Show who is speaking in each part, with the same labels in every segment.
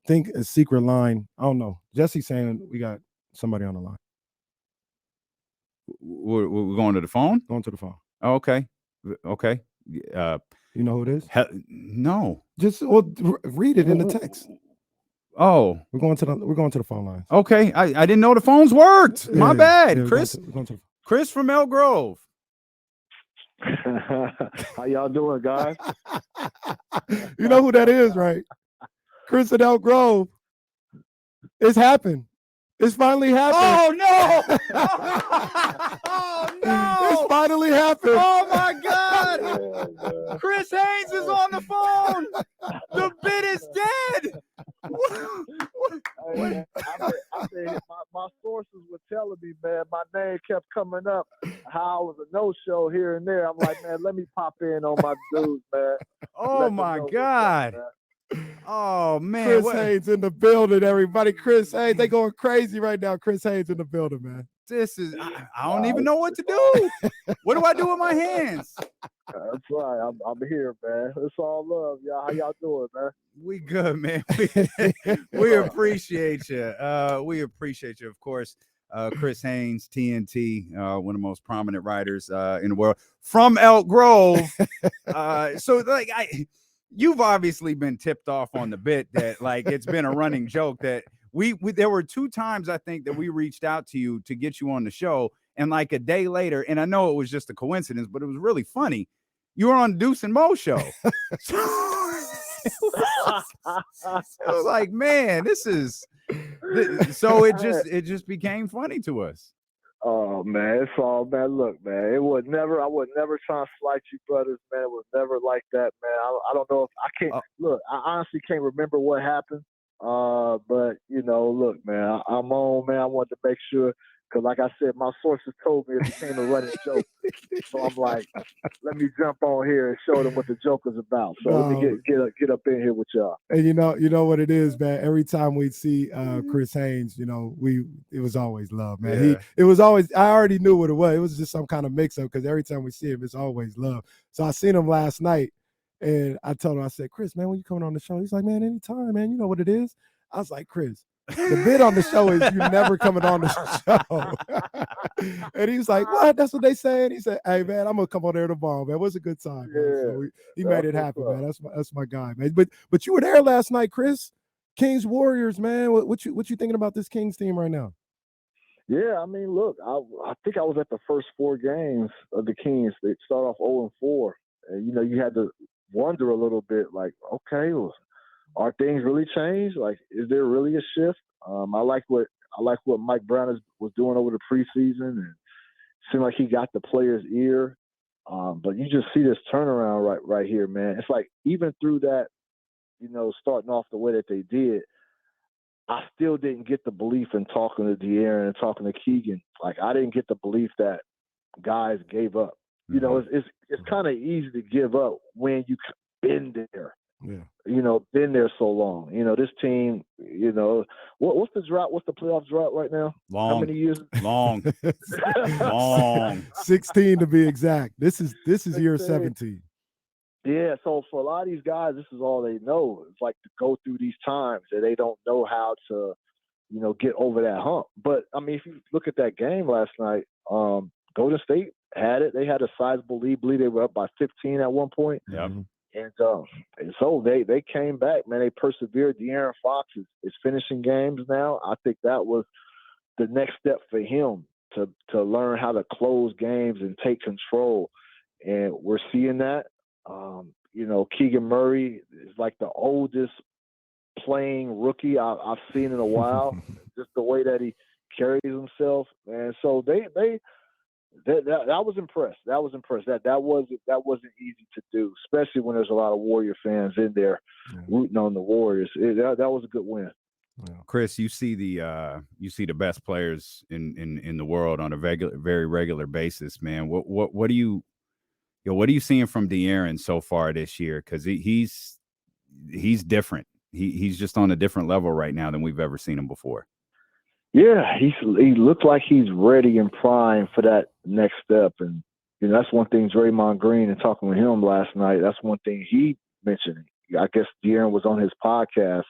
Speaker 1: think a secret line. I don't know. Jesse's saying we got somebody on the line.
Speaker 2: We're going to the phone?
Speaker 1: Going to the phone.
Speaker 2: Oh, okay. Okay.
Speaker 1: You know who it is?
Speaker 2: No.
Speaker 1: Just read it in the text.
Speaker 2: Oh.
Speaker 1: We're going to the phone lines.
Speaker 2: Okay. I didn't know the phones worked. My bad.
Speaker 1: Yeah,
Speaker 2: Chris.
Speaker 1: we're going to
Speaker 2: Chris from Elk Grove.
Speaker 3: How y'all doing, guys?
Speaker 1: You know who that is, right? Chris at Elk Grove. It's happened. It's finally happened.
Speaker 2: Oh, no. Oh, no.
Speaker 1: It's finally happened.
Speaker 2: Oh, my God. Chris Haynes is on the phone. The bid is dead.
Speaker 3: My sources were telling me, man, my name kept coming up, how I was a no-show here and there. I'm like, man, let me pop in on my dudes, man.
Speaker 2: Oh, my God. Oh, man.
Speaker 1: Chris Haynes in the building, everybody. Chris Haynes, they going crazy right now. Chris Haynes in the building, man.
Speaker 2: This is, I don't even know what to do. What do I do with my hands?
Speaker 3: That's right. I'm here, man. It's all love, y'all. How y'all doing, man?
Speaker 2: We good, man. We appreciate you. We appreciate you, of course. Chris Haynes, TNT, one of the most prominent writers in the world from Elk Grove. So, like, you've obviously been tipped off on the bit that, like, it's been a running joke that we there were 2 times, I think, that we reached out to you to get you on the show. And like a day later, and I know it was just a coincidence, but it was really funny. You were on Deuce and Mo show. It was like, man, this is so it just became funny to us.
Speaker 3: Oh man, it's all, man. Look, man, I would never try and slight you brothers, man. It was never like that, man. I don't know if I can't look. I honestly can't remember what happened. But you know, look, man, I'm on, man. I wanted to make sure, because like I said, my sources told me it became a running joke. So I'm like, let me jump on here and show them what the joke is about. So let me get up in here with y'all.
Speaker 1: And you know what it is, man. Every time we see Chris Haynes, you know, it was always love, man.
Speaker 2: Yeah.
Speaker 1: It was always, I already knew what it was. It was just some kind of mix-up, because every time we see him, it's always love. So I seen him last night, and I told him, I said, Chris, man, when you coming on the show? He's like, man, anytime, man. You know what it is. I was like, Chris, the bid on the show is you never coming on the show. And he's like, what? That's what they said. He said, hey, man, I'm going to come on there tomorrow, man. It was a good time, man. So he made it happen, man. That's my guy, man. But you were there last night, Chris. Kings Warriors, man. What you thinking about this Kings team right now?
Speaker 3: Yeah, I mean, look, I think I was at the first 4 games of the Kings. They start off 0-4. And, you know, you had to wonder a little bit, like, okay, well, are things really changed? Like, is there really a shift? I like what Mike Brown was doing over the preseason, and it seemed like he got the players' ear. But you just see this turnaround right here, man. It's like, even through that, you know, starting off the way that they did, I still didn't get the belief in talking to De'Aaron and talking to Keegan. Like, I didn't get the belief that guys gave up. You know, it's kind of easy to give up when you've been there.
Speaker 1: Yeah.
Speaker 3: You know, been there so long. You know, this team, you know, what's the drought? What's the playoff drought right now?
Speaker 2: Long.
Speaker 3: How many years?
Speaker 2: Long.
Speaker 1: 16 to be exact. This is year 17.
Speaker 3: Yeah, so for a lot of these guys, this is all they know. It's like to go through these times that they don't know how to, you know, get over that hump. But I mean, if you look at that game last night, Golden State had it. They had a sizable lead. I believe they were up by 15 at one point.
Speaker 2: Yep.
Speaker 3: And so they came back, man. They persevered. De'Aaron Fox is finishing games now. I think that was the next step for him to learn how to close games and take control. And we're seeing that. You know, Keegan Murray is like the oldest playing rookie I've seen in a while. Just the way that he carries himself. And so I was impressed. That wasn't easy to do, especially when there's a lot of Warrior fans in there rooting on the Warriors. That was a good win.
Speaker 2: Chris, you see the best players in the world on a very regular basis, man. What are you seeing from De'Aaron so far this year? Because he's different. He's just on a different level right now than we've ever seen him before.
Speaker 3: Yeah, he looks like he's ready and primed for that next step. And, you know, that's one thing Draymond Green, and talking with him last night, that's one thing he mentioned. I guess De'Aaron was on his podcast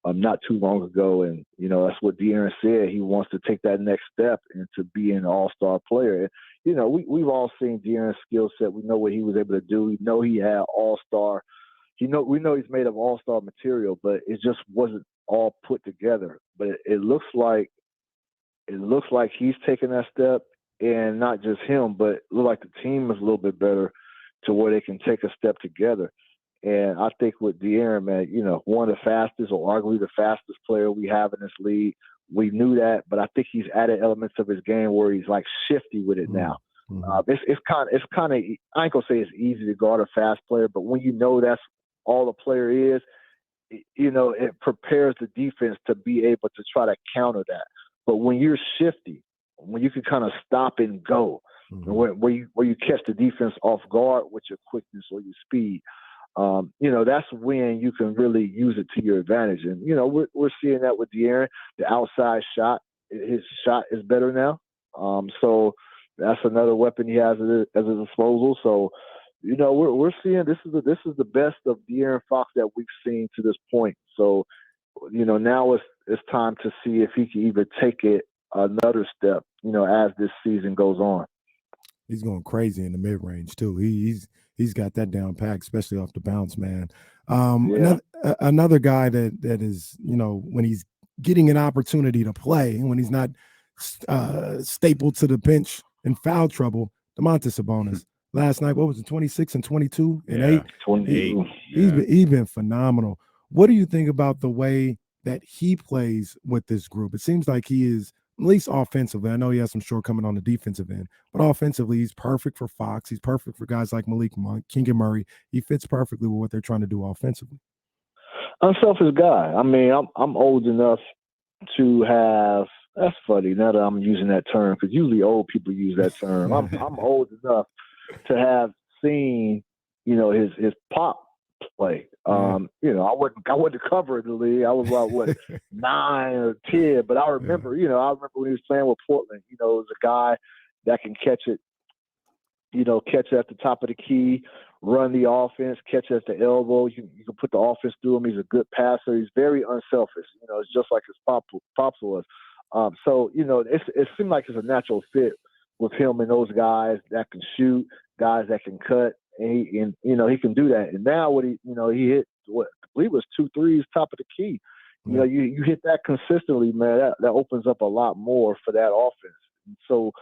Speaker 3: not too long ago, and that's what De'Aaron said. He wants to take that next step and to be an all-star player. And, we've all seen De'Aaron's skill set. We know what he was able to do. We know he had all-star. We know he's made of all-star material, but it just wasn't all put together. But it looks like he's taking that step, and not just him, but it looks like the team is a little bit better to where they can take a step together. And I think with De'Aaron, man, one of the fastest or arguably the fastest player we have in this league. We knew that, but I think he's added elements of his game where he's like shifty with it now. It's kind of I ain't gonna say it's easy to guard a fast player, but when that's all the player is, it prepares the defense to be able to try to counter that. But when you're shifty, when you can kind of stop and go, where you catch the defense off guard with your quickness or your speed. That's when you can really use it to your advantage. And, we're seeing that with De'Aaron. The outside shot, his shot is better now. So that's another weapon he has at his disposal. So, we're seeing this is the best of De'Aaron Fox that we've seen to this point. So, now it's time to see if he can even take it another step, as this season goes on.
Speaker 1: He's going crazy in the mid-range too. He's got that down pat, especially off the bounce, man. Another guy that is, when he's getting an opportunity to play, when he's not stapled to the bench in foul trouble, Domantas Sabonis. Last night, what was it, 26 and 22 and 8?
Speaker 3: 28.
Speaker 1: He's been phenomenal. What do you think about the way that he plays with this group? It seems like he is, at least offensively, I know he has some shortcoming on the defensive end, but offensively, he's perfect for Fox. He's perfect for guys like Malik Monk, Keegan Murray. He fits perfectly with what they're trying to do offensively.
Speaker 3: Unselfish guy. I mean, I'm old enough to have. That's funny now that I'm using that term, because usually old people use that term. I'm old enough to have seen, his pop play. I wasn't covering the league. I was about 9 or 10, but I remember, I remember when he was playing with Portland. It was a guy that can catch it, catch it at the top of the key, run the offense, catch it at the elbow. You can put the offense through him. He's a good passer. He's very unselfish. It's just like his pops was. So it seemed like it's a natural fit with him and those guys that can shoot, guys that can cut. And he can do that. And now he hit I believe it was 2 threes top of the key. You hit that consistently, man. That opens up a lot more for that offense. And so,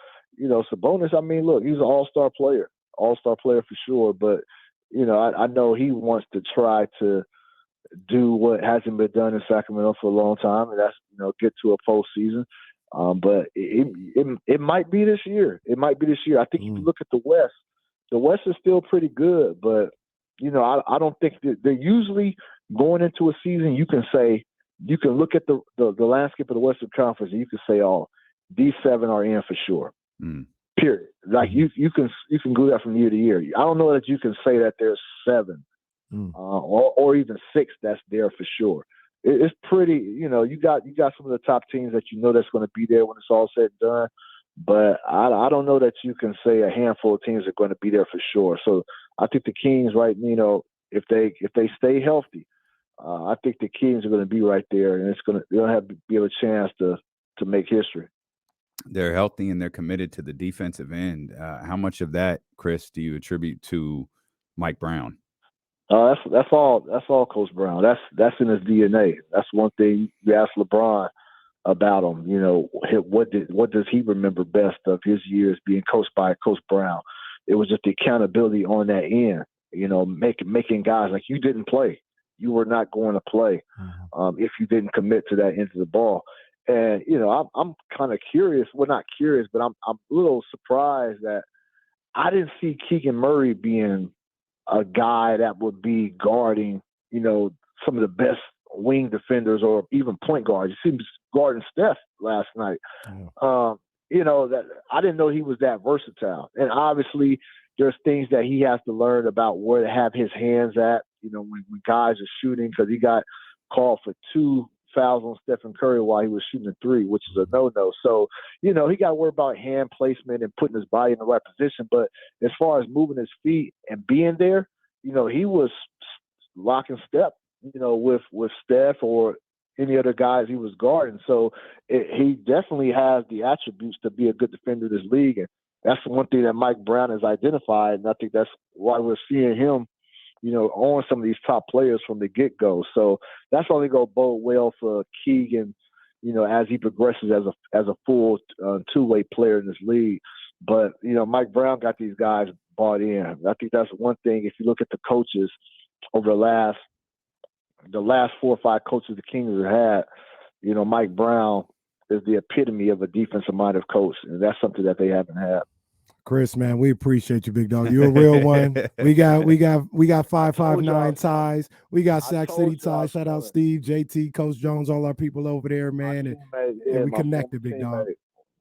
Speaker 3: Sabonis. I mean, look, he's an all-star player for sure. But I know he wants to try to do what hasn't been done in Sacramento for a long time, and that's get to a postseason. But it might be this year. It might be this year. I think if you look at the West. The West is still pretty good, but I don't think they're usually going into a season. You can look at the landscape of the Western Conference and you can say, oh, these 7 are in for sure. Period. Like you can do that from year to year. I don't know that you can say that there's 7 or even 6 that's there for sure. It's pretty. You got some of the top teams that that's going to be there when it's all said and done. But I don't know that you can say a handful of teams are going to be there for sure. So I think the Kings, right, if they stay healthy, I think the Kings are going to be right there, and they'll have a chance to make history.
Speaker 2: They're healthy and they're committed to the defensive end. How much of that, Chris, do you attribute to Mike Brown?
Speaker 3: That's all Coach Brown. That's in his DNA. That's one thing you ask LeBron about him. What does he remember best of his years being coached by Coach Brown? It was just the accountability on that end. Making guys like you didn't play. You were not going to play if you didn't commit to that end of the ball. And I'm kind of curious. Well, not curious, but I'm a little surprised that I didn't see Keegan Murray being a guy that would be guarding, some of the best wing defenders or even point guards. You see him guarding Steph last night. That I didn't know he was that versatile. And obviously there's things that he has to learn about where to have his hands at, when guys are shooting, because he got called for 2 fouls on Stephen Curry while he was shooting a 3, which is a no-no. So, he got to worry about hand placement and putting his body in the right position. But as far as moving his feet and being there, he was lock and step, with Steph or any other guys he was guarding. So he definitely has the attributes to be a good defender in this league. And that's the one thing that Mike Brown has identified. And I think that's why we're seeing him, on some of these top players from the get-go. So that's only going to bode well for Keegan, as he progresses as a full two-way player in this league. But, Mike Brown got these guys bought in. I think that's one thing. If you look at the coaches over the last 4 or 5 coaches the Kings have had, Mike Brown is the epitome of a defensive-minded coach, and that's something that they haven't had.
Speaker 1: Chris, man, we appreciate you, big dog. You're a real one. We got 559 ties. We got Sac City ties. Shout out Steve, JT, Coach Jones, all our people over there, man. And we connected, big dog.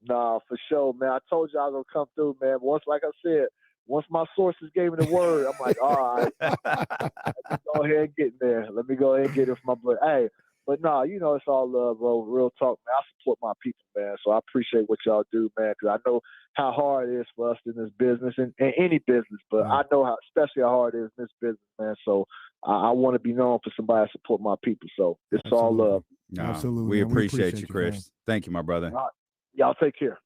Speaker 3: Nah, for sure, man. I told you I was gonna come through, man. Once my sources gave me the word, I'm like, all right, let me go ahead and get there. Let me go ahead and get it for my boy. Hey, but nah, it's all love, bro. Real talk, man. I support my people, man. So I appreciate what y'all do, man, because I know how hard it is for us in this business and any business, but I know especially how hard it is in this business, man. So I want to be known for somebody to support my people. So it's all love.
Speaker 1: Absolutely.
Speaker 2: We appreciate you, Chris.
Speaker 1: man.
Speaker 2: Thank you, my brother.
Speaker 3: Y'all take care.